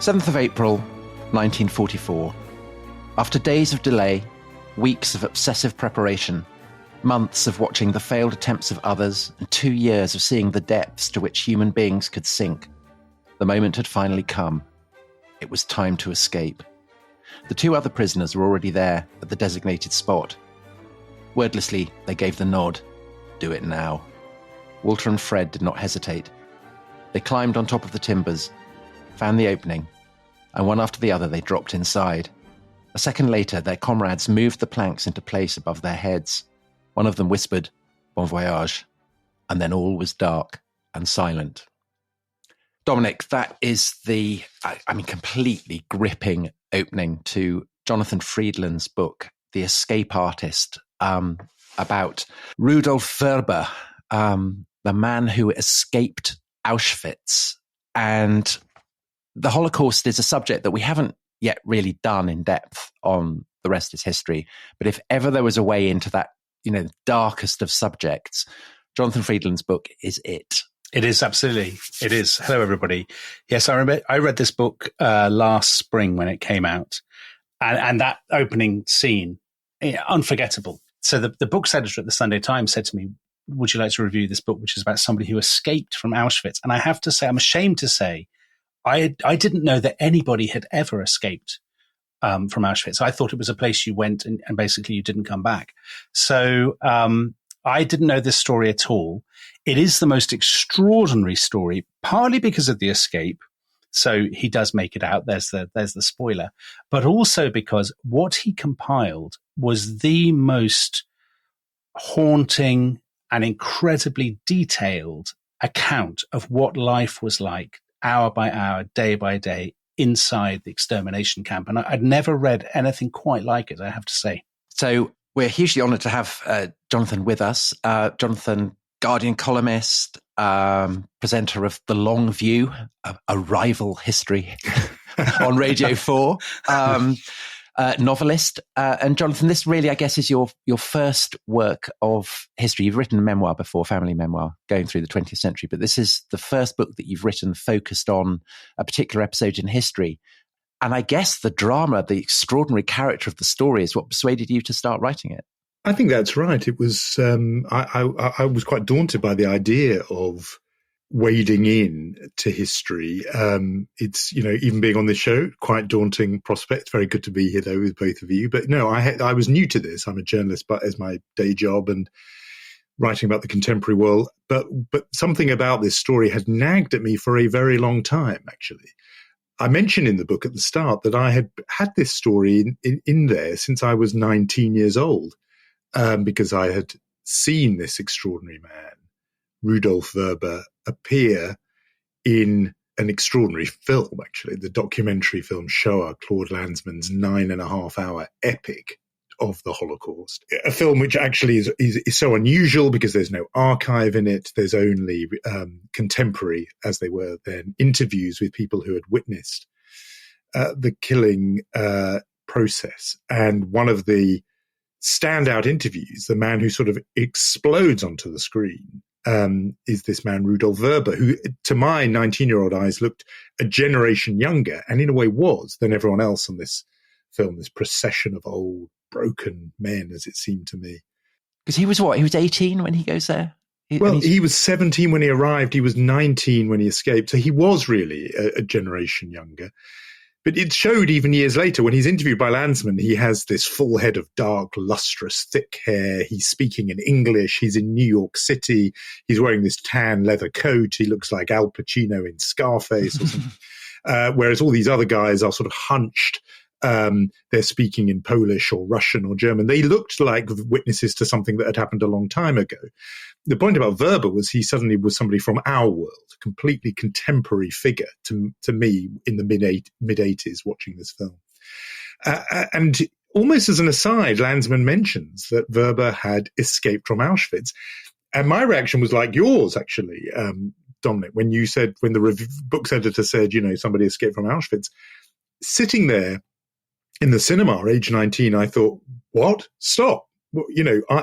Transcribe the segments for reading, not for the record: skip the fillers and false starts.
7th of April, 1944. After days of delay, weeks of obsessive preparation, months of watching the failed attempts of others, and 2 years of seeing the depths to which human beings could sink, the moment had finally come. It was time to escape. The 2 other prisoners were already there at the designated spot. Wordlessly, they gave the nod. Do it now. Walter and Fred did not hesitate. They climbed on top of the timbers, found the opening, and one after the other they dropped inside. A second later, their comrades moved the planks into place above their heads. One of them whispered, "Bon voyage," and then all was dark and silent. Dominic, that is the, completely gripping opening to Jonathan Freedland's book, The Escape Artist, about Rudolf Vrba, the man who escaped Auschwitz. And the Holocaust is a subject that we haven't yet really done in depth on The Rest is History. But if ever there was a way into that, darkest of subjects, Jonathan Freedland's book is it. It is, absolutely. It is. Hello, everybody. Yes, I remember I read this book last spring when it came out. And that opening scene, unforgettable. So the book's editor at the Sunday Times said to me, would you like to review this book, which is about somebody who escaped from Auschwitz? And I have to say, I'm ashamed to say, I didn't know that anybody had ever escaped from Auschwitz. I thought it was a place you went and basically you didn't come back. So I didn't know this story at all. It is the most extraordinary story, partly because of the escape. So he does make it out. There's the spoiler, but also because what he compiled was the most haunting and incredibly detailed account of what life was like hour by hour, day by day inside the extermination camp. And I'd never read anything quite like it, I have to say. So we're hugely honoured to have Jonathan with us. Jonathan, Guardian columnist, presenter of The Long View, a rival history on Radio 4, novelist. And Jonathan, this really, I guess, is your first work of history. You've written a memoir before, family memoir, going through the 20th century, but this is the first book that you've written focused on a particular episode in history. And I guess the drama, the extraordinary character of the story is what persuaded you to start writing it. I think that's right. It was, I was quite daunted by the idea of wading in to history. It's, even being on this show, quite daunting prospect. Very good to be here though with both of you. But no, I was new to this. I'm a journalist, but as my day job and writing about the contemporary world. But something about this story had nagged at me for a very long time, actually. I mentioned in the book at the start that I had this story in there since I was 19 years old, because I had seen this extraordinary man, Rudolf Vrba, appear in an extraordinary film, actually, the documentary film Shoah, Claude Lanzmann's 9.5-hour epic of the Holocaust. A film which actually is so unusual because there's no archive in it. There's only contemporary, as they were then, interviews with people who had witnessed the killing process. And one of the standout interviews, the man who sort of explodes onto the screen, is this man, Rudolf Vrba, who to my 19-year-old eyes looked a generation younger and in a way was than everyone else on this film, this procession of old, broken men, as it seemed to me. Because he was what? He was 18 when he goes there? He was 17 when he arrived. He was 19 when he escaped. So he was really a generation younger. But it showed even years later when he's interviewed by Lanzmann, he has this full head of dark, lustrous, thick hair. He's speaking in English. He's in New York City. He's wearing this tan leather coat. He looks like Al Pacino in Scarface or something. Whereas all these other guys are sort of hunched. They're speaking in Polish or Russian or German. They looked like witnesses to something that had happened a long time ago. The point about Vrba was he suddenly was somebody from our world, a completely contemporary figure to me in the mid-80s watching this film. And almost as an aside, Lanzmann mentions that Vrba had escaped from Auschwitz. And my reaction was like yours, actually, Dominic, when the book's editor said, somebody escaped from Auschwitz. Sitting there in the cinema, age 19, I thought, what? Stop. Well,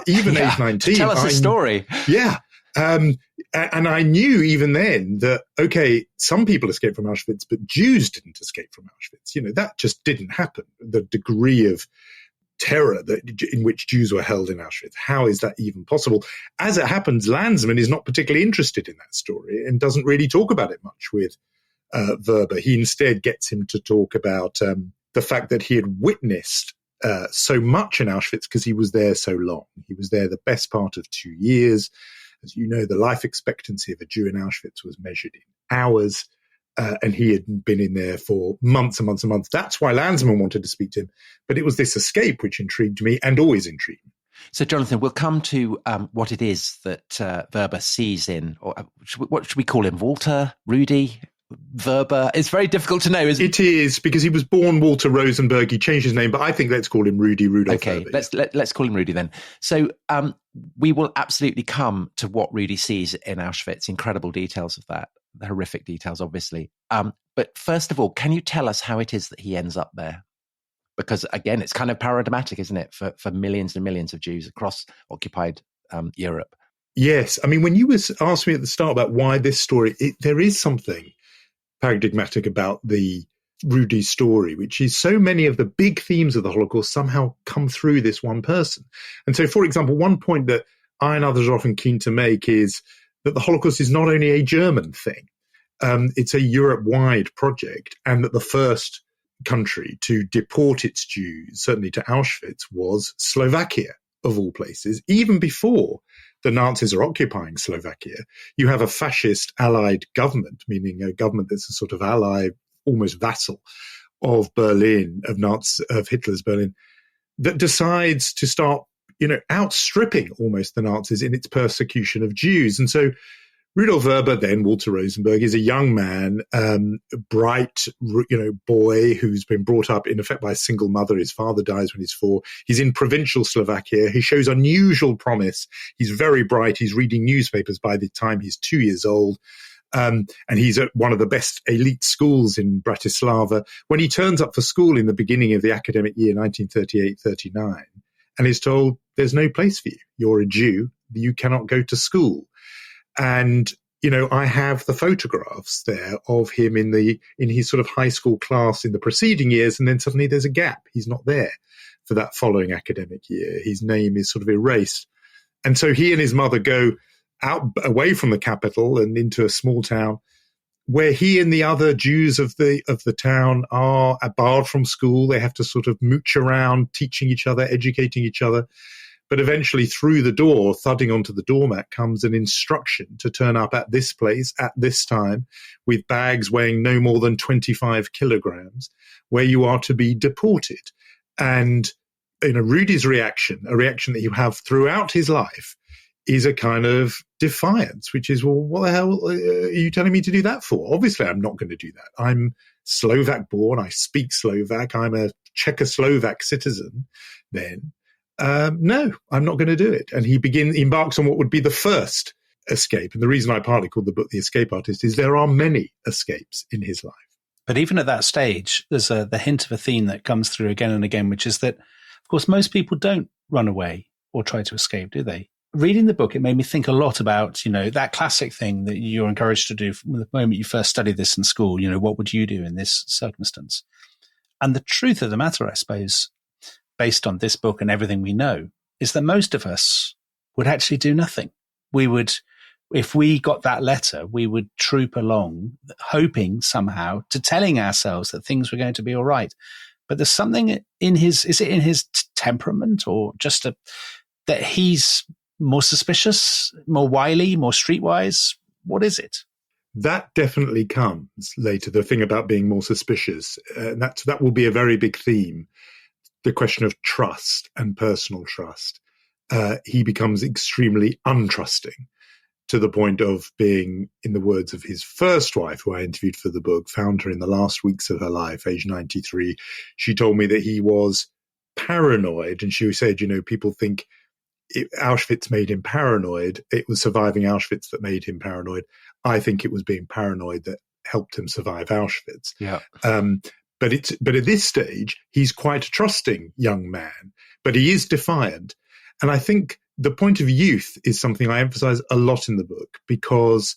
even age 19. Tell us a story. Yeah. And I knew even then that, okay, some people escaped from Auschwitz, but Jews didn't escape from Auschwitz. That just didn't happen. The degree of terror in which Jews were held in Auschwitz. How is that even possible? As it happens, Landsman is not particularly interested in that story and doesn't really talk about it much with Vrba. He instead gets him to talk about the fact that he had witnessed so much in Auschwitz because he was there so long. He was there the best part of 2 years. As you know, the life expectancy of a Jew in Auschwitz was measured in hours. And he had been in there for months and months and months. That's why Landsman wanted to speak to him. But it was this escape which intrigued me and always intrigued me. So, Jonathan, we'll come to what it is that Vrba sees in, or what should we call him? Walter? Rudy? Vrba? It's very difficult to know, isn't it? It is, because he was born Walter Rosenberg. He changed his name, but I think let's call him Rudy Rudolf. Okay, Vrba. let's call him Rudy then. So we will absolutely come to what Rudy sees in Auschwitz, incredible details of that. The horrific details, obviously. But first of all, can you tell us how it is that he ends up there? Because, again, it's kind of paradigmatic, isn't it, for millions and millions of Jews across occupied Europe? Yes. I mean, when you asked me at the start about why this story, there is something paradigmatic about the Rudy story, which is so many of the big themes of the Holocaust somehow come through this one person. And so, for example, one point that I and others are often keen to make is that the Holocaust is not only a German thing, it's a Europe-wide project, and that the first country to deport its Jews, certainly to Auschwitz, was Slovakia, of all places. Even before the Nazis are occupying Slovakia, you have a fascist allied government, meaning a government that's a sort of ally, almost vassal of Berlin, of Hitler's Berlin, that decides to start outstripping almost the Nazis in its persecution of Jews. And so Rudolf Vrba, then Walter Rosenberg, is a young man, bright, boy who's been brought up in effect by a single mother. His father dies when he's 4. He's in provincial Slovakia. He shows unusual promise. He's very bright. He's reading newspapers by the time he's 2 years old. And he's at one of the best elite schools in Bratislava. When he turns up for school in the beginning of the academic year, 1938-39, and is told, there's no place for you. You're a Jew. You cannot go to school. And, I have the photographs there of him in his sort of high school class in the preceding years. And then suddenly there's a gap. He's not there for that following academic year. His name is sort of erased. And so he and his mother go out away from the capital and into a small town where he and the other Jews of the town are barred from school. They have to sort of mooch around, teaching each other, educating each other. But eventually through the door, thudding onto the doormat, comes an instruction to turn up at this place at this time with bags weighing no more than 25 kilograms, where you are to be deported. And Rudy's reaction, a reaction that you have throughout his life, is a kind of defiance, which is, well, what the hell are you telling me to do that for? Obviously, I'm not going to do that. I'm Slovak born. I speak Slovak. I'm a Czechoslovak citizen then. No, I'm not going to do it. And he embarks on what would be the first escape. And the reason I partly called the book The Escape Artist is there are many escapes in his life. But even at that stage, there's the hint of a theme that comes through again and again, which is that, of course, most people don't run away or try to escape, do they? Reading the book, it made me think a lot about, that classic thing that you're encouraged to do from the moment you first studied this in school. What would you do in this circumstance? And the truth of the matter, I suppose, based on this book and everything we know, is that most of us would actually do nothing. We would, if we got that letter, we would troop along, hoping somehow to telling ourselves that things were going to be all right. But there's something is it in his temperament, or just that he's more suspicious, more wily, more streetwise? What is it? That definitely comes later, the thing about being more suspicious. That will be a very big theme, the question of trust and personal trust. He becomes extremely untrusting to the point of being, in the words of his first wife, who I interviewed for the book, found her in the last weeks of her life, age 93. She told me that he was paranoid. And she said, people think Auschwitz made him paranoid. It was surviving Auschwitz that made him paranoid. I think it was being paranoid that helped him survive Auschwitz. Yeah. But at this stage, he's quite a trusting young man, but he is defiant. And I think the point of youth is something I emphasize a lot in the book, because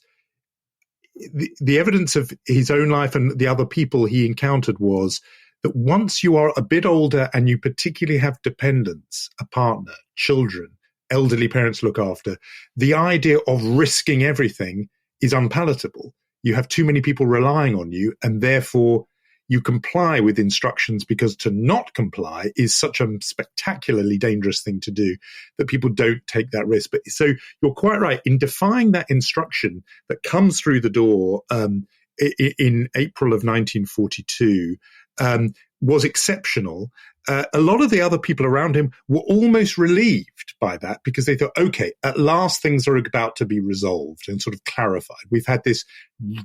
the evidence of his own life and the other people he encountered was that once you are a bit older and you particularly have dependents, a partner, children, elderly parents to look after, the idea of risking everything is unpalatable. You have too many people relying on you, and therefore you comply with instructions, because to not comply is such a spectacularly dangerous thing to do that people don't take that risk. But so you're quite right in defying that instruction that comes through the door in April of 1942. Was exceptional. A lot of the other people around him were almost relieved by that, because they thought, okay, at last things are about to be resolved and sort of clarified. We've had this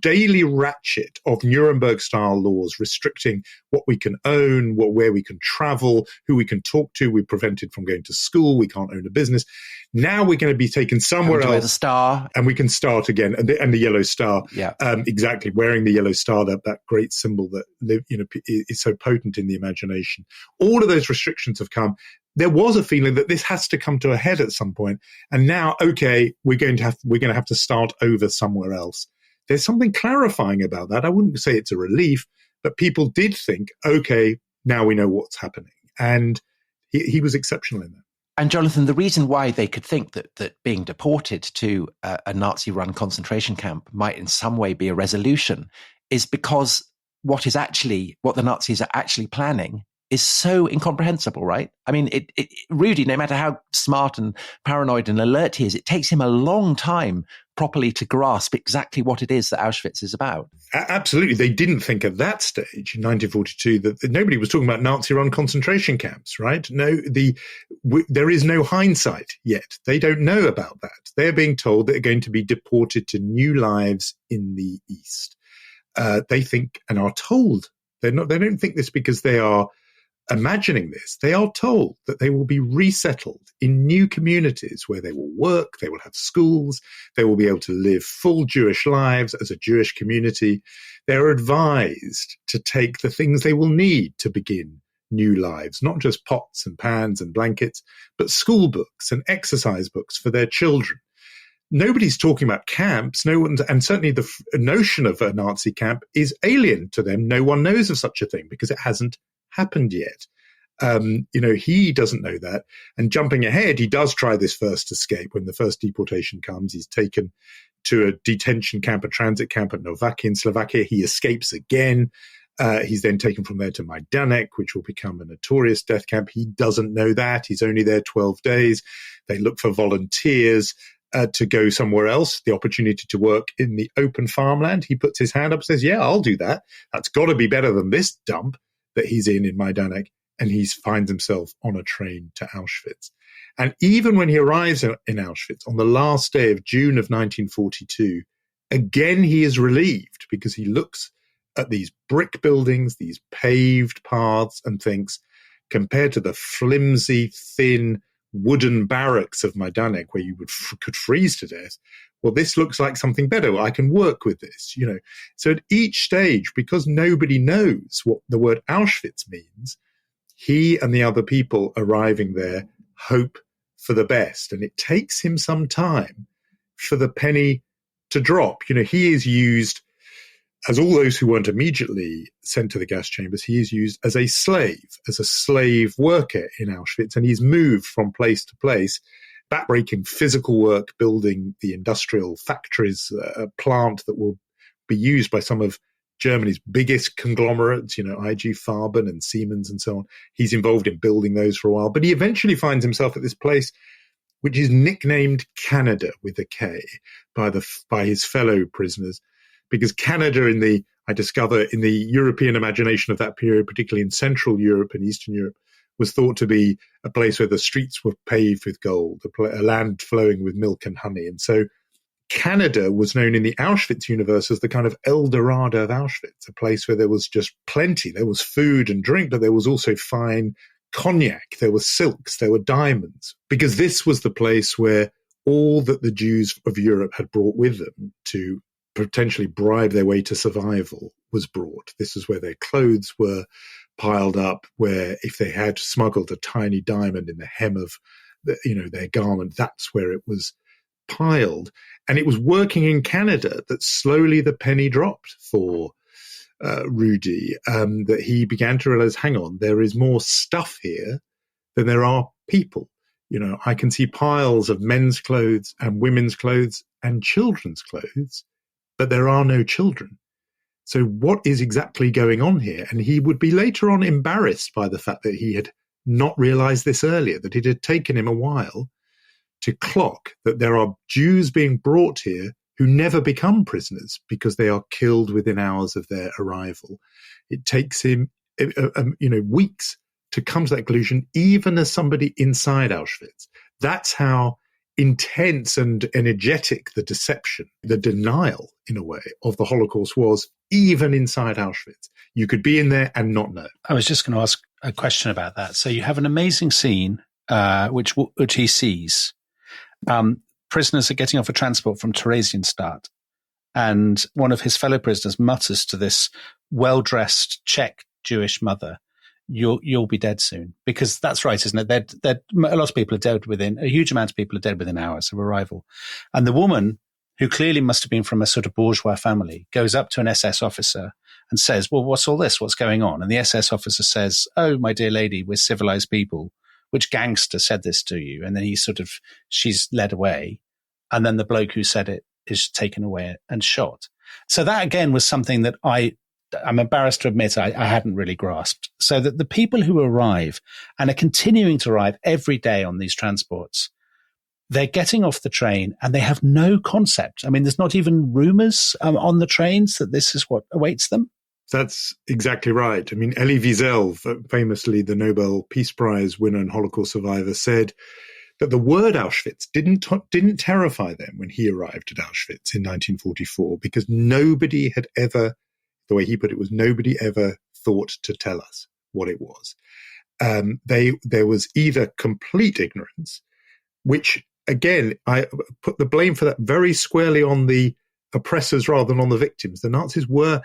daily ratchet of Nuremberg-style laws restricting what we can own, where we can travel, who we can talk to. We're prevented from going to school. We can't own a business. Now we're going to be taken somewhere else. Wear the star. And we can start again. And the yellow star. Yeah. Exactly. Wearing the yellow star, that great symbol that is so potent in the imagination. All of those restrictions have come. There was a feeling that this has to come to a head at some point. And now, okay, we're going to have to start over somewhere else. There's something clarifying about that. I wouldn't say it's a relief, but people did think, okay, now we know what's happening. And he was exceptional in that. And Jonathan, the reason why they could think that being deported to a Nazi-run concentration camp might in some way be a resolution is because what the Nazis are actually planning is so incomprehensible, right? I mean, Rudy, no matter how smart and paranoid and alert he is, it takes him a long time properly to grasp exactly what it is that Auschwitz is about. Absolutely. They didn't think at that stage in 1942 that nobody was talking about Nazi-run concentration camps, right? No, there is no hindsight yet. They don't know about that. They're being told that they're going to be deported to new lives in the East. They think and are told. They don't think this because they are imagining this. They are told that they will be resettled in new communities where they will work, they will have schools, they will be able to live full Jewish lives as a Jewish community. They're advised to take the things they will need to begin new lives, not just pots and pans and blankets, but school books and exercise books for their children. Nobody's talking about camps. No one, and certainly the notion of a Nazi camp is alien to them. No one knows of such a thing because it hasn't happened yet. He doesn't know that. And jumping ahead, he does try this first escape. When the first deportation comes, he's taken to a detention camp, a transit camp at Nováky in Slovakia. He escapes again. He's then taken from there to Majdanek, which will become a notorious death camp. He doesn't know that. He's only there 12 days. They look for volunteers to go somewhere else, the opportunity to work in the open farmland. He puts his hand up and says, yeah, I'll do that. That's got to be better than this dump that he's in Majdanek. And he finds himself on a train to Auschwitz. And even when he arrives in Auschwitz on the last day of June of 1942, again, he is relieved because he looks at these brick buildings, these paved paths, and thinks, compared to the flimsy, thin, wooden barracks of Majdanek where you could freeze to death, well, this looks like something better. I can work with this, So at each stage, because nobody knows what the word Auschwitz means, he and the other people arriving there hope for the best. And it takes him some time for the penny to drop. He is used, as all those who weren't immediately sent to the gas chambers, he is used as a slave worker in Auschwitz. And he's moved from place to place, backbreaking physical work, building the industrial factories, a plant that will be used by some of Germany's biggest conglomerates, IG Farben and Siemens and so on. He's involved in building those for a while. But he eventually finds himself at this place, which is nicknamed Canada with a K by his fellow prisoners, because Canada I discover in the European imagination of that period, particularly in Central Europe and Eastern Europe, was thought to be a place where the streets were paved with gold, a land flowing with milk and honey. And so Canada was known in the Auschwitz universe as the kind of El Dorado of Auschwitz, a place where there was just plenty. There was food and drink, but there was also fine cognac, there were silks, there were diamonds, because this was the place where all that the Jews of Europe had brought with them to potentially bribe their way to survival was brought. This is where their clothes were piled up, where if they had smuggled a tiny diamond in the hem of their garment. That's where it was piled. And it was working in Canada that slowly the penny dropped for Rudy, that he began to realize, hang on, there is more stuff here than there are people. I can see piles of men's clothes and women's clothes and children's clothes, but there are no children. So what is exactly going on here? And he would be later on embarrassed by the fact that he had not realized this earlier, that it had taken him a while to clock that there are Jews being brought here who never become prisoners because they are killed within hours of their arrival. It takes him, weeks to come to that conclusion, even as somebody inside Auschwitz. That's how intense and energetic the deception, the denial, in a way, of the Holocaust was, even inside Auschwitz. You could be in there and not know. I was just going to ask a question about that. So you have an amazing scene, which he sees. Prisoners are getting off a transport from Theresienstadt, and one of his fellow prisoners mutters to this well-dressed Czech Jewish mother, "You'll be dead soon," because that's right, isn't it? A lot of people are dead a huge amount of people are dead within hours of arrival, and the woman, who clearly must have been from a sort of bourgeois family, goes up to an SS officer and says, "Well, what's all this? What's going on?" And the SS officer says, "Oh, my dear lady, we're civilized people. Which gangster said this to you?" And then she's led away. And then the bloke who said it is taken away and shot. So that again was something that I'm embarrassed to admit I hadn't really grasped. So that the people who arrive and are continuing to arrive every day on these transports, they're getting off the train and they have no concept. I mean, there's not even rumors on the trains that this is what awaits them. That's exactly right. I mean, Elie Wiesel, famously the Nobel Peace Prize winner and Holocaust survivor, said that the word Auschwitz didn't terrify them when he arrived at Auschwitz in 1944, because nobody had ever, the way he put it was, nobody ever thought to tell us what it was. There was either complete ignorance, which again, I put the blame for that very squarely on the oppressors rather than on the victims. The Nazis were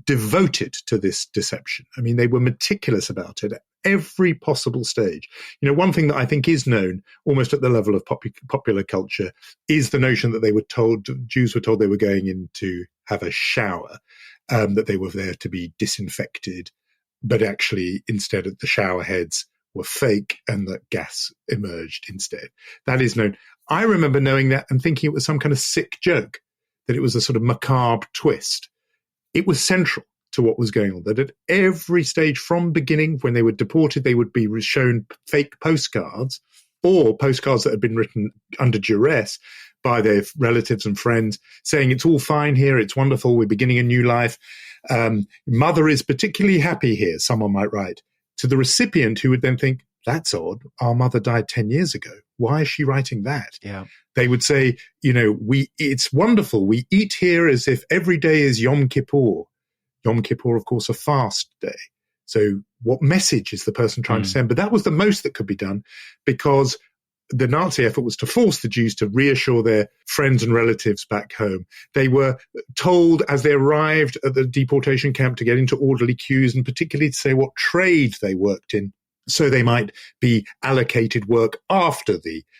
devoted to this deception. I mean, they were meticulous about it at every possible stage. One thing that I think is known almost at the level of popular culture is the notion that Jews were told they were going in to have a shower, that they were there to be disinfected, but actually instead the shower heads were fake and that gas emerged instead. That is known. I remember knowing that and thinking it was some kind of sick joke, that it was a sort of macabre twist. It was central to what was going on, that at every stage from beginning, when they were deported, they would be shown fake postcards or postcards that had been written under duress by their relatives and friends saying, "It's all fine here, it's wonderful, we're beginning a new life. Mother is particularly happy here," someone might write. To the recipient, who would then think, "That's odd, our mother died 10 years ago. Why is she writing that?" Yeah. They would say, it's wonderful. We eat here as if every day is Yom Kippur. Yom Kippur, of course, a fast day. So what message is the person trying to send? But that was the most that could be done, because the Nazi effort was to force the Jews to reassure their friends and relatives back home. They were told as they arrived at the deportation camp to get into orderly queues, and particularly to say what trade they worked in, so they might be allocated work after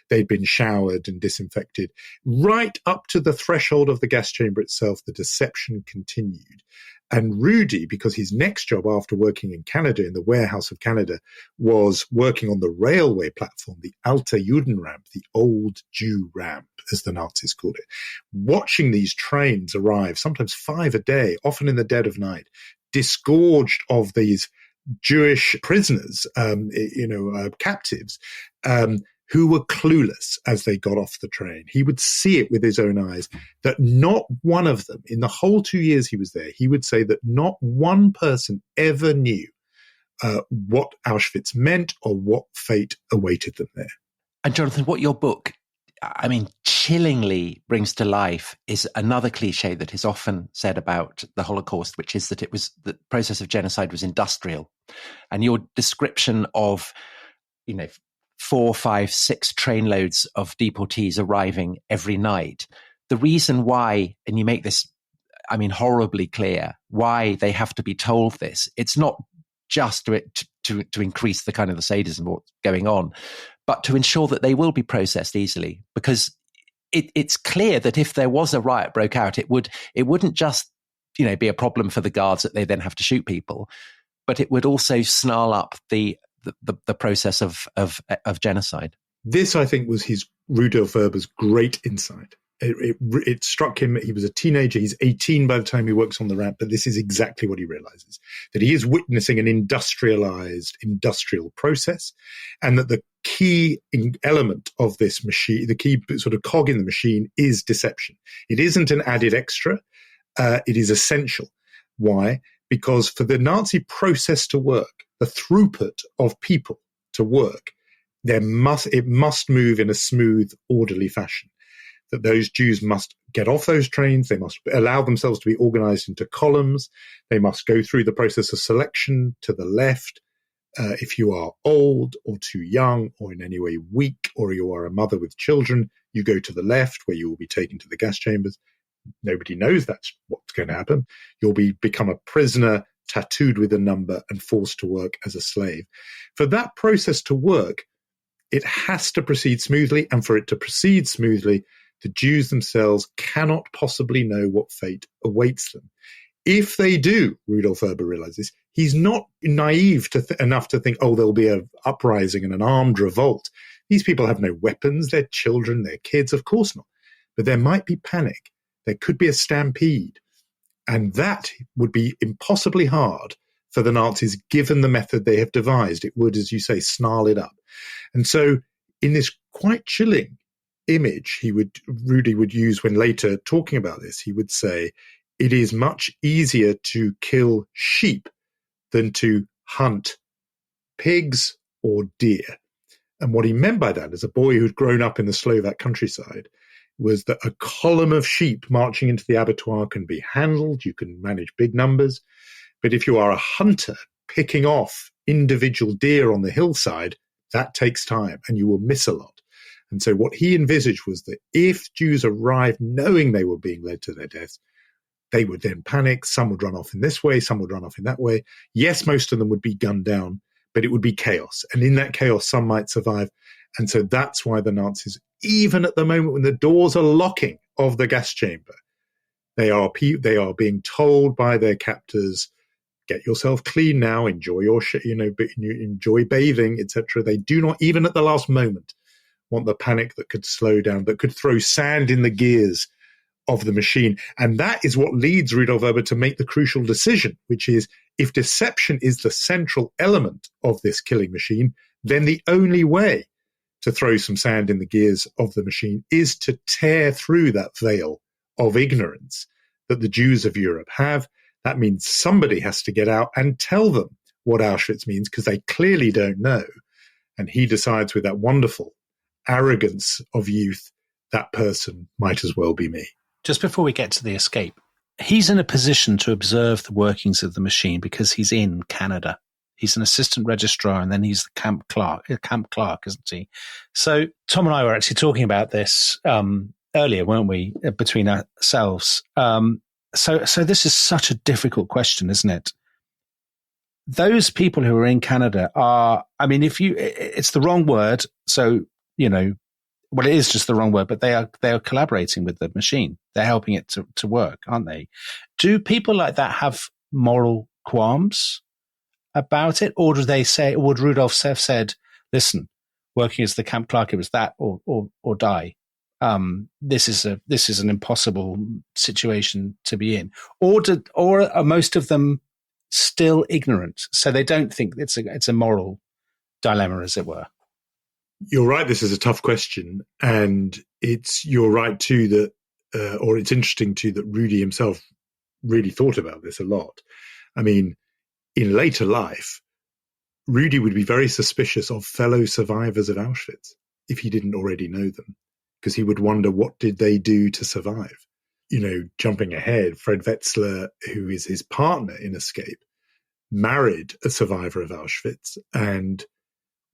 they'd been showered and disinfected. Right up to the threshold of the gas chamber itself, the deception continued. And Rudy, because his next job after working in Canada, in the warehouse of Canada, was working on the railway platform, the Alte Judenramp, the old Jew ramp, as the Nazis called it, watching these trains arrive, sometimes 5 a day, often in the dead of night, disgorged of these Jewish prisoners, captives, who were clueless as they got off the train. He would see it with his own eyes, that not one of them, in the whole 2 years he was there, he would say that not one person ever knew what Auschwitz meant or what fate awaited them there. And Jonathan, what your book, chillingly brings to life is another cliche that is often said about the Holocaust, which is that the process of genocide was industrial. And your description of, 4, 5, 6 trainloads of deportees arriving every night. The reason why, and you make this, horribly clear, why they have to be told this. It's not just to increase the kind of the sadism of what's going on, but to ensure that they will be processed easily, because it's clear that if there was a riot broke out, it wouldn't just be a problem for the guards that they then have to shoot people, but it would also snarl up the process of genocide. This, I think, was Rudolf Vrba's great insight. It struck him. He was a teenager. He's 18 by the time he works on the ramp, but this is exactly what he realizes, that he is witnessing an industrial process, and that the key element of this machine, the key sort of cog in the machine, is deception. It isn't an added extra. It is essential. Why? Because for the Nazi process to work, the throughput of people to work, it must move in a smooth, orderly fashion. That those Jews must get off those trains. They must allow themselves to be organized into columns. They must go through the process of selection to the left. If you are old or too young or in any way weak, or you are a mother with children, you go to the left, where you will be taken to the gas chambers. Nobody knows that's what's going to happen. You'll become a prisoner, tattooed with a number, and forced to work as a slave. For that process to work, it has to proceed smoothly, and for it to proceed smoothly, the Jews themselves cannot possibly know what fate awaits them. If they do, Rudolf Vrba realizes, he's not naive enough to think, there'll be an uprising and an armed revolt. These people have no weapons. They're children, they're kids, of course not. But there might be panic. There could be a stampede. And that would be impossibly hard for the Nazis, given the method they have devised. It would, as you say, snarl it up. And so in this quite chilling image Rudy would use when later talking about this, he would say, it is much easier to kill sheep than to hunt pigs or deer. And what he meant by that, as a boy who'd grown up in the Slovak countryside, was that a column of sheep marching into the abattoir can be handled, you can manage big numbers. But if you are a hunter picking off individual deer on the hillside, that takes time and you will miss a lot. And so what he envisaged was that if Jews arrived knowing they were being led to their deaths, they would then panic. Some would run off in this way, some would run off in that way. Yes, most of them would be gunned down, but it would be chaos. And in that chaos, some might survive. And so that's why the Nazis, even at the moment when the doors are locking of the gas chamber, they are being told by their captors, get yourself clean now, enjoy enjoy bathing, etc. They do not, even at the last moment, want the panic that could slow down, that could throw sand in the gears of the machine. And that is what leads Rudolf Vrba to make the crucial decision, which is, if deception is the central element of this killing machine, then the only way to throw some sand in the gears of the machine is to tear through that veil of ignorance that the Jews of Europe have. That means somebody has to get out and tell them what Auschwitz means, because they clearly don't know. And he decides, with that wonderful arrogance of youth, that person might as well be me. Just before we get to the escape, he's in a position to observe the workings of the machine because he's in Canada. He's an assistant registrar, and then he's the camp clerk, isn't he? So Tom and I were actually talking about this earlier, weren't we, between ourselves? So this is such a difficult question, isn't it? Those people who are in Canada are, it's the wrong word. So, well, it is just the wrong word, but they are collaborating with the machine. They're helping it to work, aren't they? Do people like that have moral qualms about it? Or do they say, would Rudolf have said, listen, working as the camp clerk, it was that or die? This is an impossible situation to be in. Or are most of them still ignorant, so they don't think it's a moral dilemma, as it were? You're right. This is a tough question, and you're right too that, or it's interesting too that Rudy himself really thought about this a lot. I mean, in later life, Rudy would be very suspicious of fellow survivors of Auschwitz if he didn't already know them, because he would wonder, what did they do to survive? Jumping ahead, Fred Wetzler, who is his partner in Escape, married a survivor of Auschwitz, and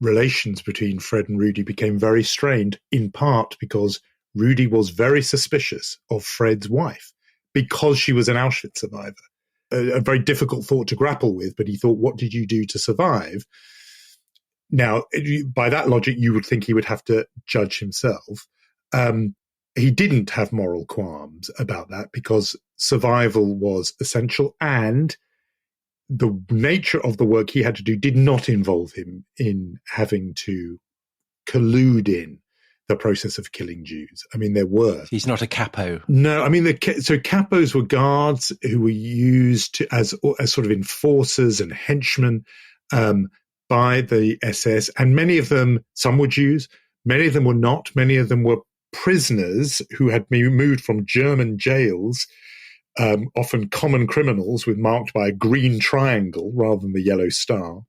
relations between Fred and Rudy became very strained, in part because Rudy was very suspicious of Fred's wife because she was an Auschwitz survivor. A very difficult thought to grapple with, but he thought, what did you do to survive? Now, by that logic, you would think he would have to judge himself. He didn't have moral qualms about that because survival was essential, and the nature of the work he had to do did not involve him in having to collude in the process of killing Jews. I mean, there were. He's not a capo. No, I mean, so capos were guards who were used as sort of enforcers and henchmen by the SS, and many of them, some were Jews, many of them were not. Many of them were prisoners who had been moved from German jails, often common criminals marked by a green triangle rather than the yellow star.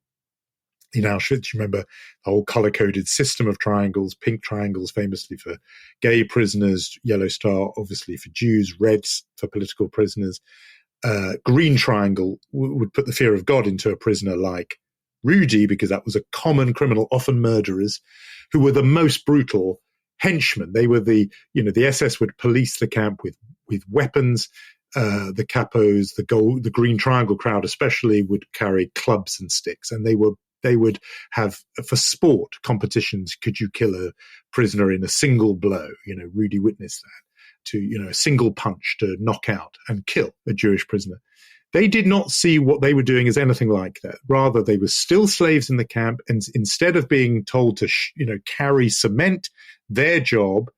In Auschwitz, you remember the whole color-coded system of triangles, pink triangles famously for gay prisoners, yellow star obviously for Jews, reds for political prisoners. Green triangle would put the fear of God into a prisoner like Rudy, because that was a common criminal, often murderers, who were the most brutal henchmen. They were the SS would police the camp with weapons. The capos, the green triangle crowd especially, would carry clubs and sticks, and they would have, for sport competitions, could you kill a prisoner in a single blow? Rudy witnessed that, to, a single punch to knock out and kill a Jewish prisoner. They did not see what they were doing as anything like that. Rather, they were still slaves in the camp, and instead of being told to, carry cement, their job,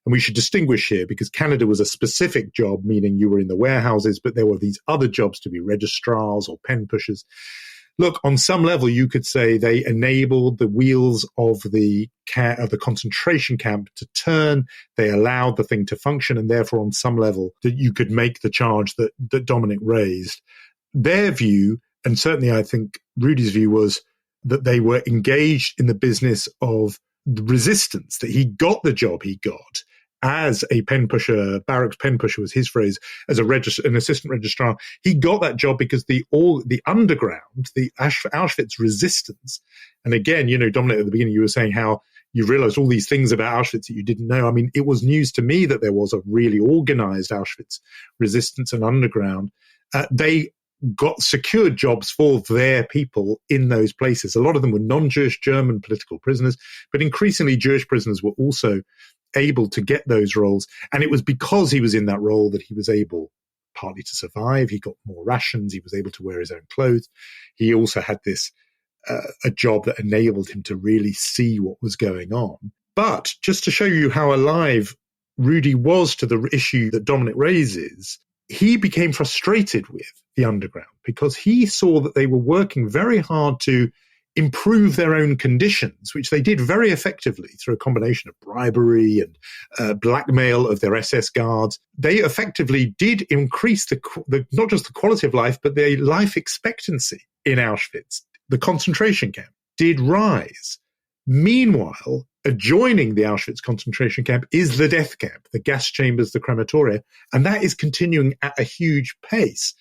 and we should distinguish here because Canada was a specific job, meaning you were in the warehouses, but there were these other jobs to be registrars or pen pushers. Look, on some level, you could say they enabled the wheels of the concentration camp to turn. They allowed the thing to function, and therefore, on some level, that you could make the charge that Dominic raised. Their view, and certainly I think Rudy's view, was that they were engaged in the business of the resistance, that he got the job he got as a pen pusher, barracks pen pusher was his phrase, as an assistant registrar. He got that job because the underground, the Auschwitz resistance, and again, Dominic, at the beginning you were saying how you realized all these things about Auschwitz that you didn't know. I mean, it was news to me that there was a really organized Auschwitz resistance and underground. They got secured jobs for their people in those places. A lot of them were non-Jewish German political prisoners, but increasingly Jewish prisoners were also able to get those roles. And it was because he was in that role that he was able partly to survive. He got more rations. He was able to wear his own clothes. He also had this, a job that enabled him to really see what was going on. But just to show you how alive Rudy was to the issue that Dominic raises, he became frustrated with the underground because he saw that they were working very hard to improve their own conditions, which they did very effectively through a combination of bribery and blackmail of their SS guards. They effectively did increase the not just the quality of life, but their life expectancy in Auschwitz. The concentration camp did rise. Meanwhile, adjoining the Auschwitz concentration camp is the death camp, the gas chambers, the crematoria, and that is continuing at a huge pace.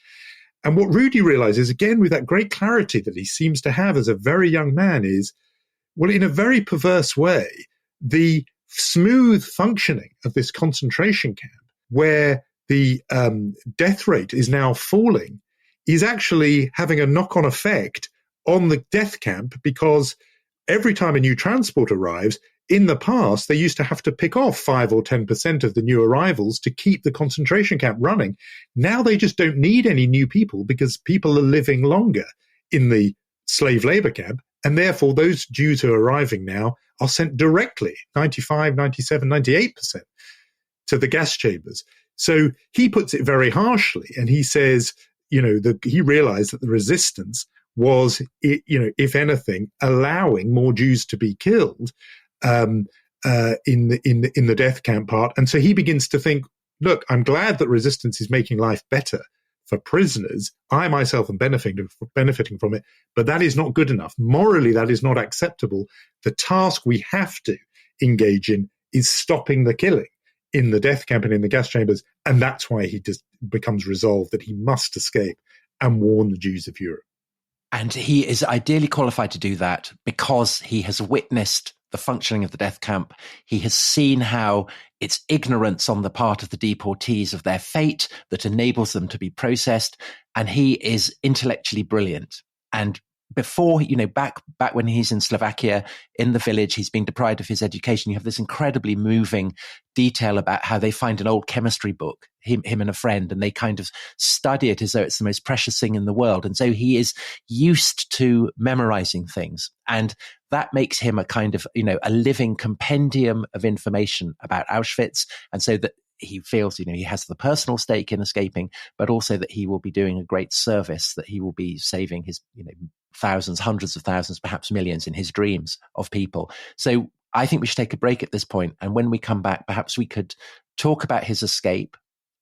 And what Rudy realizes, again, with that great clarity that he seems to have as a very young man, is, well, in a very perverse way, the smooth functioning of this concentration camp, where the death rate is now falling, is actually having a knock-on effect on the death camp, because every time a new transport arrives, in the past, they used to have to pick off 5 or 10% of the new arrivals to keep the concentration camp running. Now they just don't need any new people because people are living longer in the slave labor camp. And therefore, those Jews who are arriving now are sent directly, 95, 97, 98%, to the gas chambers. So he puts it very harshly. And he says, he realized that the resistance was, if anything, allowing more Jews to be killed in the death camp part. And so he begins to think, look, I'm glad that resistance is making life better for prisoners. I myself am benefiting from it, but that is not good enough. Morally, that is not acceptable. The task we have to engage in is stopping the killing in the death camp and in the gas chambers. And that's why he just becomes resolved that he must escape and warn the Jews of Europe. And he is ideally qualified to do that because he has witnessed the functioning of the death camp. He has seen how it's ignorance on the part of the deportees of their fate that enables them to be processed. And he is intellectually brilliant. And before, back when he's in Slovakia, in the village, he's being deprived of his education. You have this incredibly moving detail about how they find an old chemistry book, him and a friend, and they kind of study it as though it's the most precious thing in the world. And so he is used to memorizing things. And that makes him a kind of, a living compendium of information about Auschwitz. And so that he feels, he has the personal stake in escaping, but also that he will be doing a great service, that he will be saving his, thousands, hundreds of thousands, perhaps millions in his dreams of people. So I think we should take a break at this point. And when we come back, perhaps we could talk about his escape,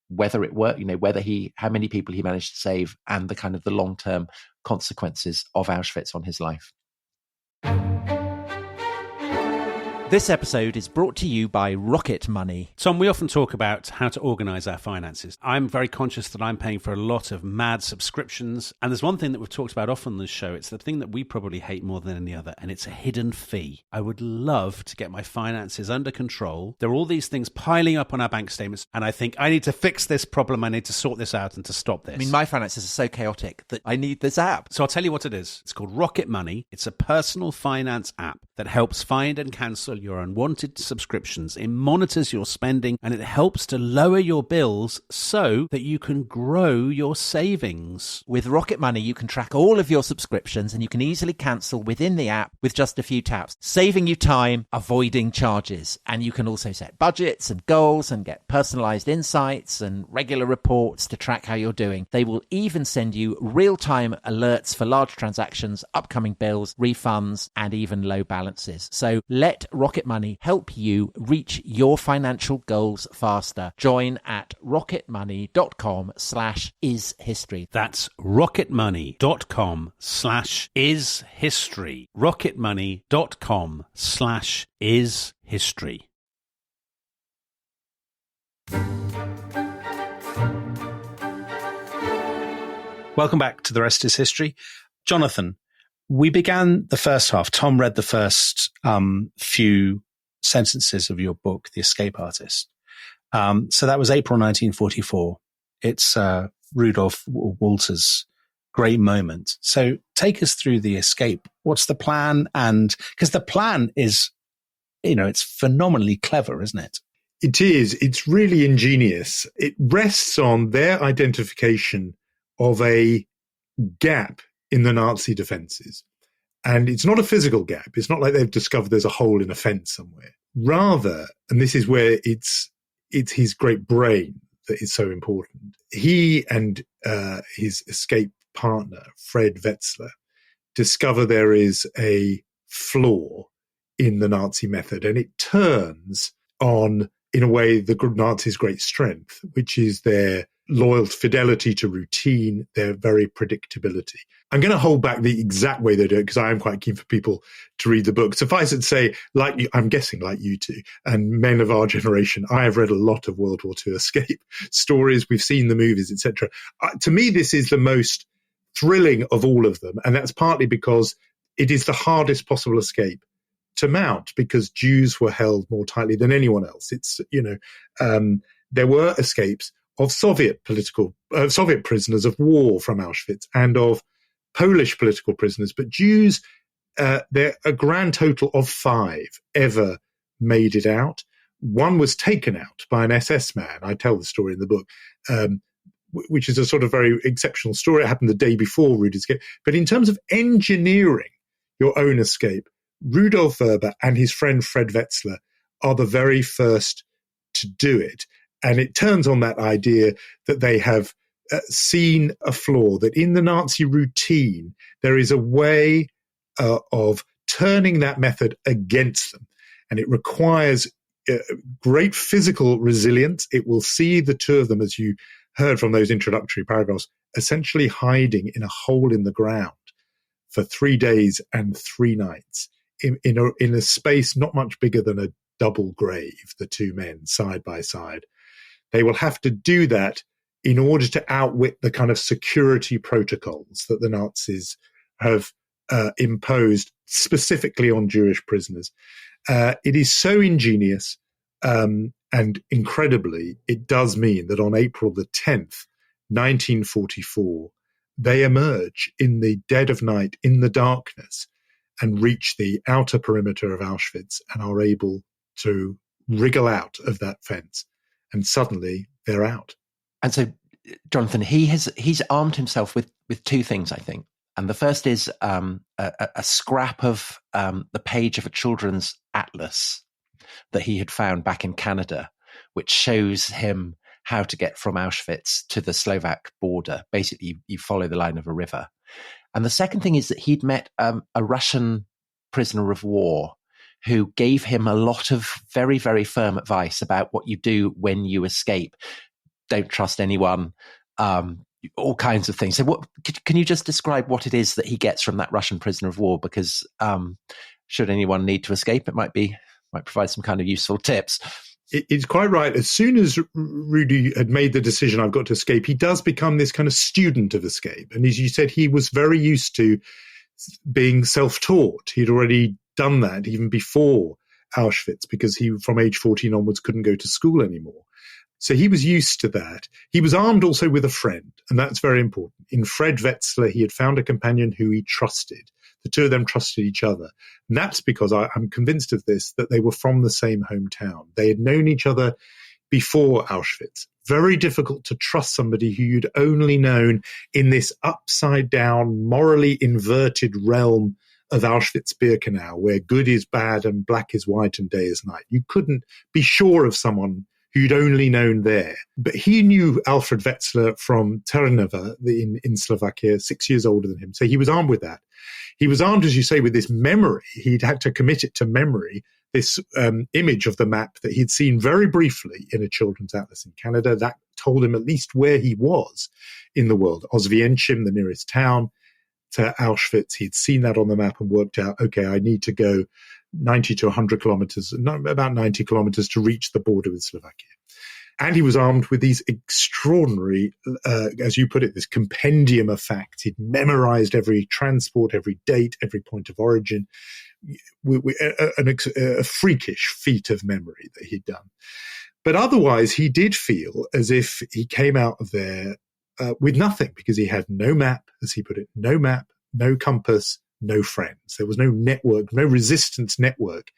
whether it worked, how many people he managed to save, and the kind of the long-term consequences of Auschwitz on his life. This episode is brought to you by Rocket Money. Tom, we often talk about how to organise our finances. I'm very conscious that I'm paying for a lot of mad subscriptions. And there's one thing that we've talked about often on this show. It's the thing that we probably hate more than any other, and it's a hidden fee. I would love to get my finances under control. There are all these things piling up on our bank statements, and I think I need to fix this problem. I need to sort this out and to stop this. I mean, my finances are so chaotic that I need this app. So I'll tell you what it is. It's called Rocket Money. It's a personal finance app that helps find and cancel your unwanted subscriptions. It monitors your spending, and it helps to lower your bills so that you can grow your savings. With Rocket Money, you can track all of your subscriptions, and you can easily cancel within the app with just a few taps, saving you time, avoiding charges. And you can also set budgets and goals and get personalized insights and regular reports to track how you're doing. They will even send you real-time alerts for large transactions, upcoming bills, refunds, and even low balances. So let Rocket Money help you reach your financial goals faster. Join at rocketmoney.com/ishistory. That's rocketmoney.com/ishistory. rocketmoney.com/ishistory. Welcome back to The Rest is History. Jonathan, we began the first half. Tom read the first few sentences of your book, The Escape Artist. So that was April 1944. It's Rudolf Walter's great moment. So take us through the escape. What's the plan? And because the plan is, it's phenomenally clever, isn't it? It is. It's really ingenious. It rests on their identification of a gap in the Nazi defenses. And it's not a physical gap. It's not like they've discovered there's a hole in a fence somewhere. Rather, and this is where it's his great brain that is so important. He and his escape partner, Fred Wetzler, discover there is a flaw in the Nazi method, and it turns on, in a way, the Nazis' great strength, which is their loyal fidelity to routine, their very predictability. I'm going to hold back the exact way they do it because I am quite keen for people to read the book. Suffice it to say, like you, I'm guessing like you two and men of our generation, I have read a lot of World War II escape stories. We've seen the movies, etc. To me, this is the most thrilling of all of them. And that's partly because it is the hardest possible escape to mount because Jews were held more tightly than anyone else. It's, there were escapes of Soviet prisoners of war from Auschwitz and of Polish political prisoners, but Jews, there a grand total of 5 ever made it out. One was taken out by an SS man. I tell the story in the book, which is a sort of very exceptional story. It happened the day before Rudy's escape. But in terms of engineering your own escape, Rudolf Vrba and his friend Fred Wetzler are the very first to do it. And it turns on that idea that they have seen a flaw, that in the Nazi routine, there is a way of turning that method against them. And it requires great physical resilience. It will see the two of them, as you heard from those introductory paragraphs, essentially hiding in a hole in the ground for 3 days and 3 nights in a space not much bigger than a double grave, the two men side by side. They will have to do that in order to outwit the kind of security protocols that the Nazis have imposed specifically on Jewish prisoners. It is so ingenious, and incredibly, it does mean that on April the 10th, 1944, they emerge in the dead of night, in the darkness, and reach the outer perimeter of Auschwitz and are able to wriggle out of that fence. And suddenly they're out. And so, Jonathan, he's armed himself with two things, I think. And the first is a scrap of the page of a children's atlas that he had found back in Canada, which shows him how to get from Auschwitz to the Slovak border. Basically, you follow the line of a river. And the second thing is that he'd met a Russian prisoner of war who gave him a lot of very, very firm advice about what you do when you escape. Don't trust anyone, all kinds of things. So can you just describe what it is that he gets from that Russian prisoner of war? Because should anyone need to escape, it might provide some kind of useful tips. It's quite right. As soon as Rudy had made the decision, I've got to escape, he does become this kind of student of escape. And as you said, he was very used to being self-taught. He'd already done that even before Auschwitz, because he, from age 14 onwards, couldn't go to school anymore. So he was used to that. He was armed also with a friend, and that's very important. In Fred Wetzler, he had found a companion who he trusted. The two of them trusted each other. And that's because I'm convinced of this, that they were from the same hometown. They had known each other before Auschwitz. Very difficult to trust somebody who you'd only known in this upside down, morally inverted realm of Auschwitz-Birkenau, where good is bad and black is white and day is night. You couldn't be sure of someone who'd only known there. But he knew Alfréd Wetzler from Trnava in Slovakia, 6 years older than him. So he was armed with that. He was armed, as you say, with this memory. He'd had to commit it to memory, this image of the map that he'd seen very briefly in a children's atlas in Canada. That told him at least where he was in the world. Oswiecim, the nearest town to Auschwitz. He'd seen that on the map and worked out, okay, I need to go 90 to 100 kilometers, about 90 kilometers to reach the border with Slovakia. And he was armed with these extraordinary, as you put it, this compendium of facts. He'd memorized every transport, every date, every point of origin, a freakish feat of memory that he'd done. But otherwise, he did feel as if he came out of there with nothing, because he had no map, as he put it, no map, no compass, no friends. There was no network, no resistance network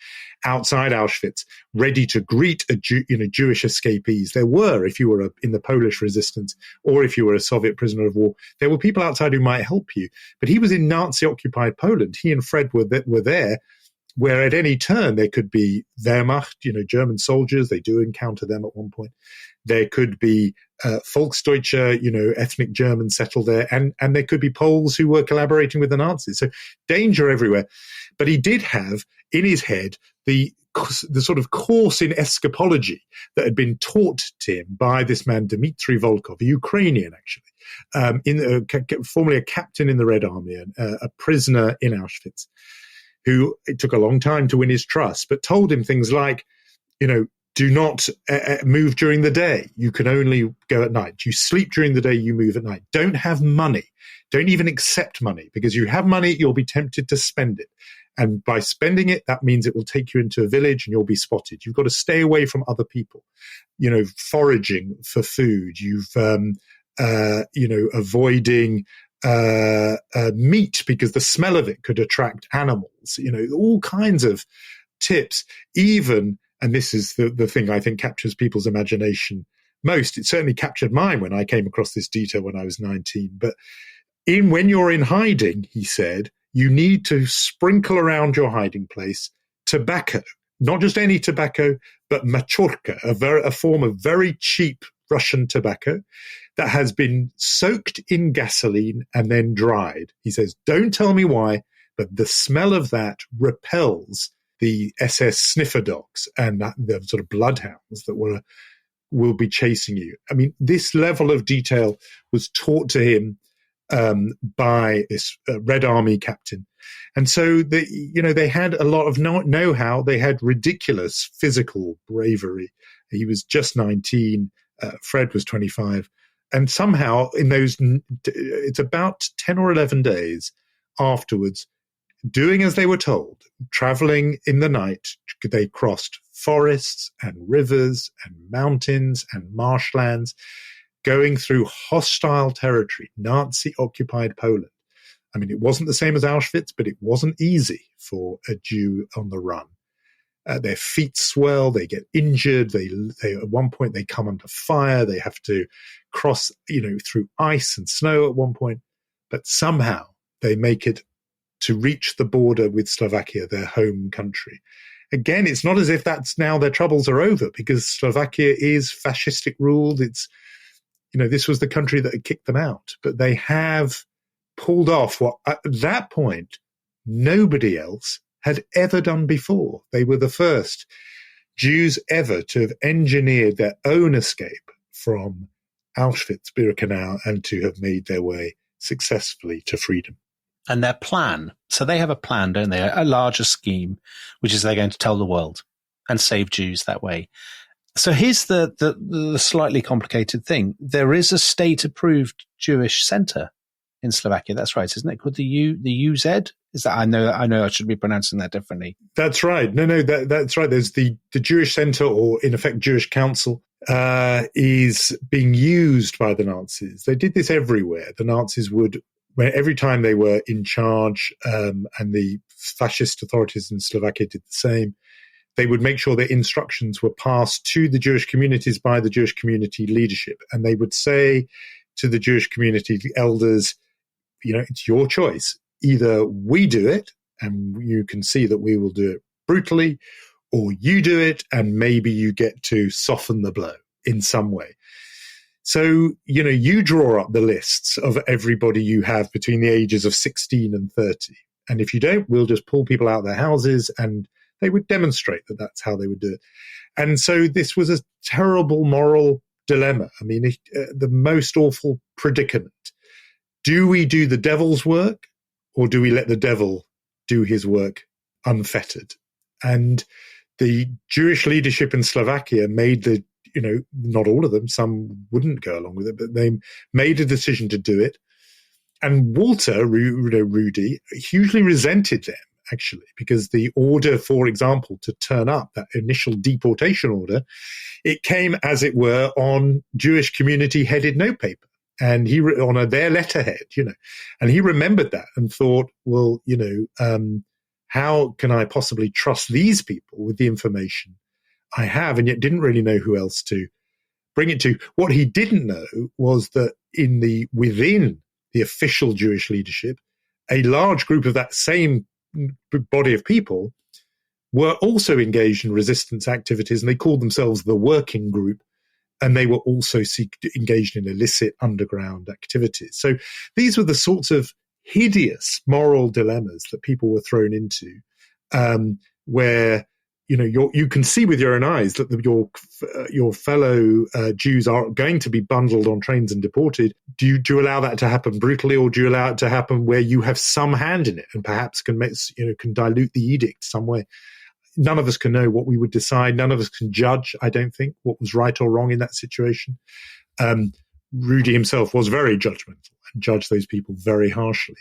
outside Auschwitz ready to greet Jewish escapees. There were, if you were in the Polish resistance or if you were a Soviet prisoner of war, there were people outside who might help you. But he was in Nazi-occupied Poland. He and Fred were there, where at any turn there could be Wehrmacht, German soldiers. They do encounter them at one point. There could be Volksdeutsche, ethnic Germans settled there, and there could be Poles who were collaborating with the Nazis. So danger everywhere. But he did have in his head the sort of course in escapology that had been taught to him by this man, Dmitry Volkov, a Ukrainian actually, formerly a captain in the Red Army, a prisoner in Auschwitz, who it took a long time to win his trust, but told him things like, do not move during the day. You can only go at night. You sleep during the day, you move at night. Don't have money. Don't even accept money, because you have money, you'll be tempted to spend it. And by spending it, that means it will take you into a village and you'll be spotted. You've got to stay away from other people, foraging for food. You've, avoiding meat because the smell of it could attract animals, all kinds of tips, even. And this is the thing I think captures people's imagination most. It certainly captured mine when I came across this detail when I was 19. But when you're in hiding, he said, you need to sprinkle around your hiding place tobacco, not just any tobacco, but machorka, a form of very cheap Russian tobacco that has been soaked in gasoline and then dried. He says, don't tell me why, but the smell of that repels the SS sniffer dogs and the sort of bloodhounds that will be chasing you. I mean, this level of detail was taught to him by this Red Army captain. And so they had a lot of know-how. They had ridiculous physical bravery. He was just 19. Fred was 25. And somehow it's about 10 or 11 days afterwards, doing as they were told, traveling in the night, they crossed forests and rivers and mountains and marshlands, going through hostile territory, Nazi-occupied Poland. I mean, it wasn't the same as Auschwitz, but it wasn't easy for a Jew on the run. Their feet swell, they get injured, they at one point they come under fire, they have to cross, through ice and snow at one point, but somehow they make it to reach the border with Slovakia, their home country. Again, it's not as if that's now their troubles are over, because Slovakia is fascistic ruled. It's, this was the country that had kicked them out, but they have pulled off what at that point nobody else had ever done before. They were the first Jews ever to have engineered their own escape from Auschwitz-Birkenau and to have made their way successfully to freedom. And their plan, so they have a plan, don't they? A larger scheme, which is they're going to tell the world and save Jews that way. So here's the slightly complicated thing. There is a state-approved Jewish center in Slovakia. That's right, isn't it? Called the UZ? Is that I know I should be pronouncing that differently. That's right. No, that's right. There's the Jewish Center, or in effect Jewish Council, is being used by the Nazis. They did this everywhere. The Nazis would, every time they were in charge, and the fascist authorities in Slovakia did the same, they would make sure their instructions were passed to the Jewish communities by the Jewish community leadership. And they would say to the Jewish community elders, it's your choice. Either we do it and you can see that we will do it brutally, or you do it and maybe you get to soften the blow in some way. So, you draw up the lists of everybody you have between the ages of 16 and 30. And if you don't, we'll just pull people out of their houses, and they would demonstrate that that's how they would do it. And so this was a terrible moral dilemma. I mean, the most awful predicament. Do we do the devil's work, or do we let the devil do his work unfettered? And the Jewish leadership in Slovakia made not all of them, some wouldn't go along with it, but they made a decision to do it. And Walter, Rudy, hugely resented them, actually, because the order, for example, to turn up, that initial deportation order, it came, as it were, on Jewish community-headed notepaper. And he on their letterhead, and he remembered that and thought, well, how can I possibly trust these people with the information I have, and yet didn't really know who else to bring it to. What he didn't know was that within the official Jewish leadership, a large group of that same body of people were also engaged in resistance activities, and they called themselves the Working Group. And they were also engaged in illicit underground activities. So these were the sorts of hideous moral dilemmas that people were thrown into, where you can see with your own eyes that your fellow Jews are going to be bundled on trains and deported. Do you allow that to happen brutally, or do you allow it to happen where you have some hand in it and perhaps can dilute the edict some way? None of us can know what we would decide. None of us can judge, I don't think, what was right or wrong in that situation. Rudy himself was very judgmental and judged those people very harshly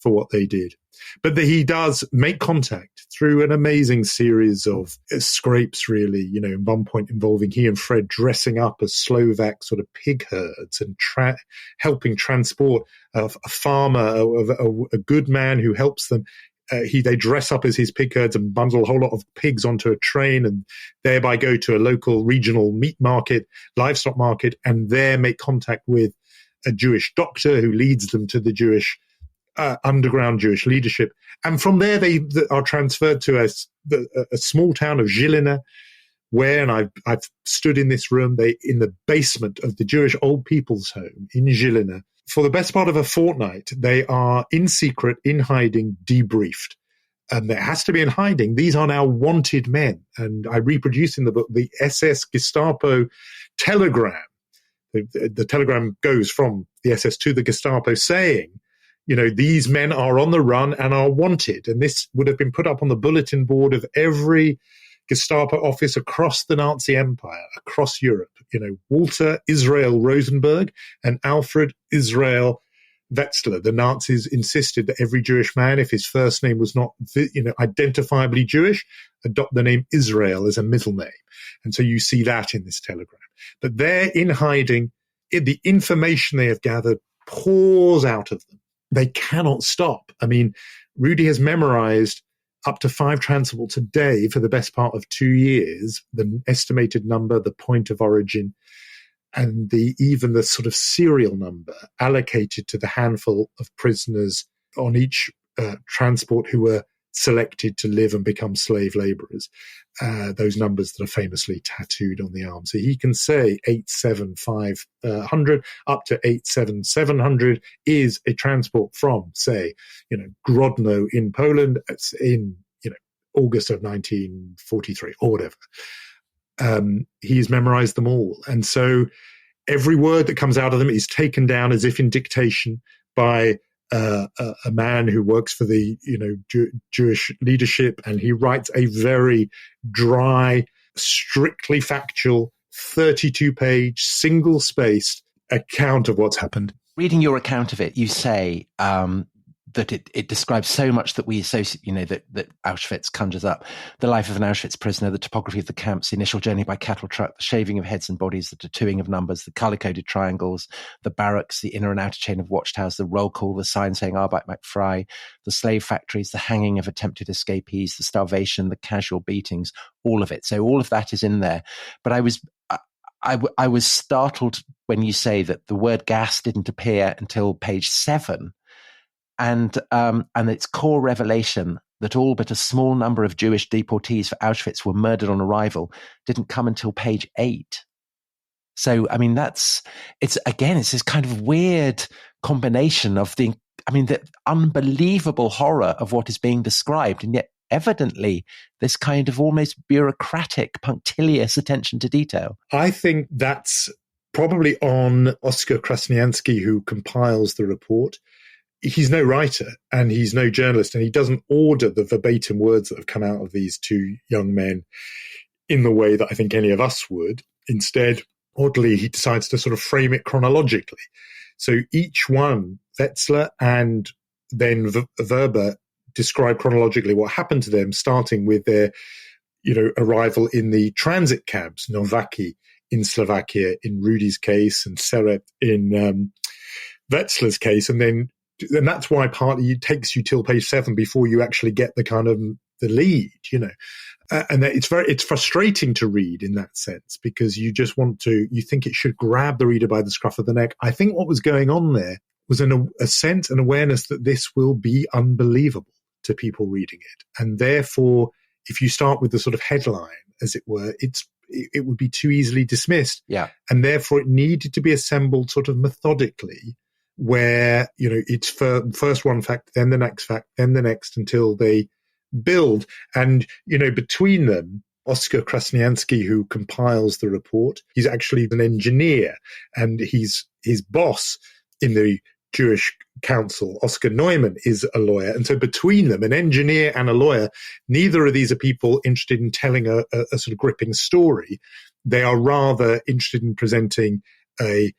for what they did. But he does make contact through an amazing series of scrapes, really, in one point involving he and Fred dressing up as Slovak sort of pig herds and helping transport a farmer, a good man who helps them. They dress up as his pig herds and bundle a whole lot of pigs onto a train, and thereby go to a local regional meat market, livestock market, and there make contact with a Jewish doctor who leads them to the Jewish underground Jewish leadership. And from there, they are transferred to a small town of Žilina, where, and I've stood in this room, in the basement of the Jewish Old People's Home in Žilina. For the best part of a fortnight, they are in secret, in hiding, debriefed. And there has to be in hiding. These are now wanted men. And I reproduce in the book the SS Gestapo telegram. The telegram goes from the SS to the Gestapo saying, these men are on the run and are wanted. And this would have been put up on the bulletin board of every Gestapo office across the Nazi Empire, across Europe. Walter Israel Rosenberg and Alfréd Israel Wetzler. The Nazis insisted that every Jewish man, if his first name was not, identifiably Jewish, adopt the name Israel as a middle name. And so you see that in this telegram. But they're in hiding the information they have gathered pours out of them. They cannot stop. I mean, Rudy has memorized up to 5 transports a day for the best part of 2 years, the estimated number, the point of origin, and even the sort of serial number allocated to the handful of prisoners on each transport who were selected to live and become slave laborers, those numbers that are famously tattooed on the arm. So he can say 87500 up to 87700 is a transport from, say, Grodno in Poland in August of 1943 or whatever. He's memorized them all, and so every word that comes out of them is taken down as if in dictation by a man who works for the Jewish leadership, and he writes a very dry, strictly factual, 32-page, single-spaced account of what's happened. Reading your account of it, you say that it describes so much that we associate, that Auschwitz conjures up. The life of an Auschwitz prisoner, the topography of the camps, the initial journey by cattle truck, the shaving of heads and bodies, the tattooing of numbers, the color-coded triangles, the barracks, the inner and outer chain of watchtowers, the roll call, the sign saying Arbeit macht frei, the slave factories, the hanging of attempted escapees, the starvation, the casual beatings, all of it. So all of that is in there. But I was startled when you say that the word gas didn't appear until page 7. And its core revelation that all but a small number of Jewish deportees for Auschwitz were murdered on arrival didn't come until page 8. So, I mean, it's this kind of weird combination of the unbelievable horror of what is being described, and yet evidently this kind of almost bureaucratic, punctilious attention to detail. I think that's probably on Oskar Krasniansky, who compiles the report. He's no writer and he's no journalist, and he doesn't order the verbatim words that have come out of these 2 young men in the way that I think any of us would. Instead, oddly, he decides to sort of frame it chronologically. So each one, Wetzler and then Vrba, describe chronologically what happened to them, starting with their arrival in the transit camps, Novaki in Slovakia in Rudy's case, and Seret in Wetzler's case, and that's why partly it takes you till page 7 before you actually get the kind of the lead, and it's frustrating to read in that sense, because you think it should grab the reader by the scruff of the neck. I think what was going on there was a sense and awareness that this will be unbelievable to people reading it, and therefore, if you start with the sort of headline, as it were, it would be too easily dismissed. Yeah, and therefore it needed to be assembled sort of methodically, where, it's first one fact, then the next fact, then the next, until they build. And, between them, Oskar Krasniansky, who compiles the report, he's actually an engineer, and his boss in the Jewish Council, Oscar Neumann, is a lawyer. And so between them, an engineer and a lawyer, neither of these are people interested in telling a sort of gripping story. They are rather interested in presenting a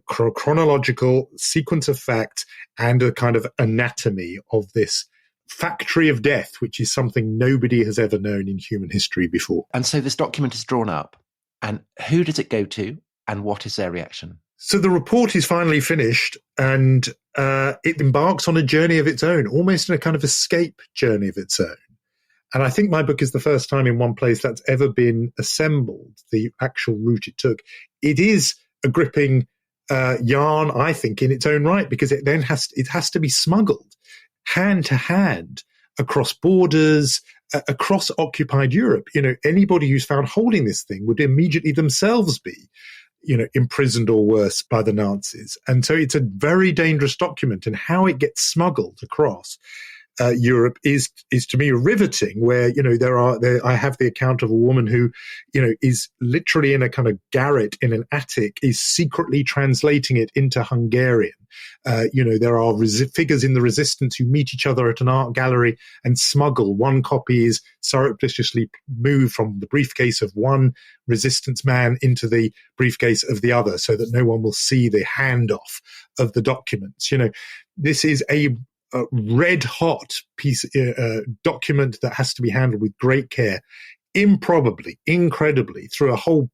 chronological sequence of facts and a kind of anatomy of this factory of death, which is something nobody has ever known in human history before. And so this document is drawn up, and who does it go to, and what is their reaction? So the report is finally finished, and it embarks on a journey of its own, almost in a kind of escape journey of its own. And I think my book is the first time in one place that's ever been assembled, the actual route it took. It is a gripping yarn, I think, in its own right, because it then has to be smuggled hand to hand across borders, across occupied Europe. Anybody who's found holding this thing would immediately themselves be, imprisoned or worse by the Nazis. And so it's a very dangerous document, and how it gets smuggled across Europe is to me riveting, where, I have the account of a woman who, is literally in a kind of garret in an attic, is secretly translating it into Hungarian. There are figures in the resistance who meet each other at an art gallery and smuggle. One copy is surreptitiously moved from the briefcase of one resistance man into the briefcase of the other, so that no one will see the handoff of the documents. This is a red hot piece document that has to be handled with great care, improbably, incredibly, through a whole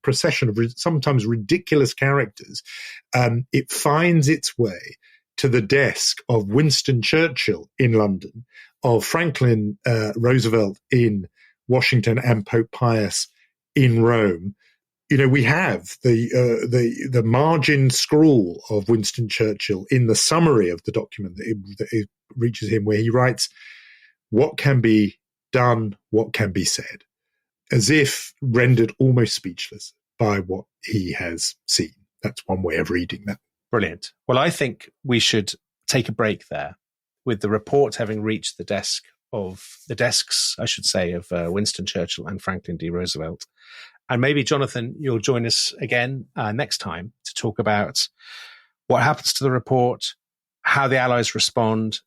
procession of sometimes ridiculous characters, it finds its way to the desk of Winston Churchill in London, of Franklin Roosevelt in Washington, and Pope Pius in Rome. We have the margin scrawl of Winston Churchill in the summary of the document that it reaches him, where he writes, "What can be done, what can be said," as if rendered almost speechless by what he has seen. That's one way of reading that. Brilliant. Well, I think we should take a break there, with the report having reached the desks, I should say, of Winston Churchill and Franklin D. Roosevelt. And maybe, Jonathan, you'll join us again next time to talk about what happens to the report, how the Allies respond,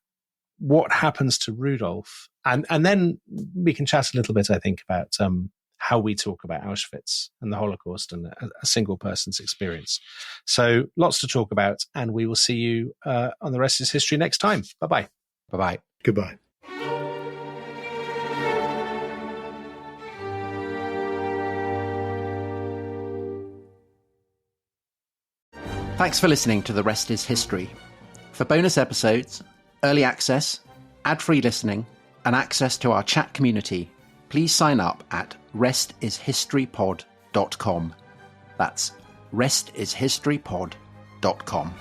what happens to Rudolf, and then we can chat a little bit, I think, about how we talk about Auschwitz and the Holocaust and a single person's experience. So lots to talk about, and we will see you on The Rest is History next time. Bye-bye. Bye-bye. Goodbye. Thanks for listening to The Rest is History. For bonus episodes, early access, ad-free listening, and access to our chat community, please sign up at restishistorypod.com. That's restishistorypod.com.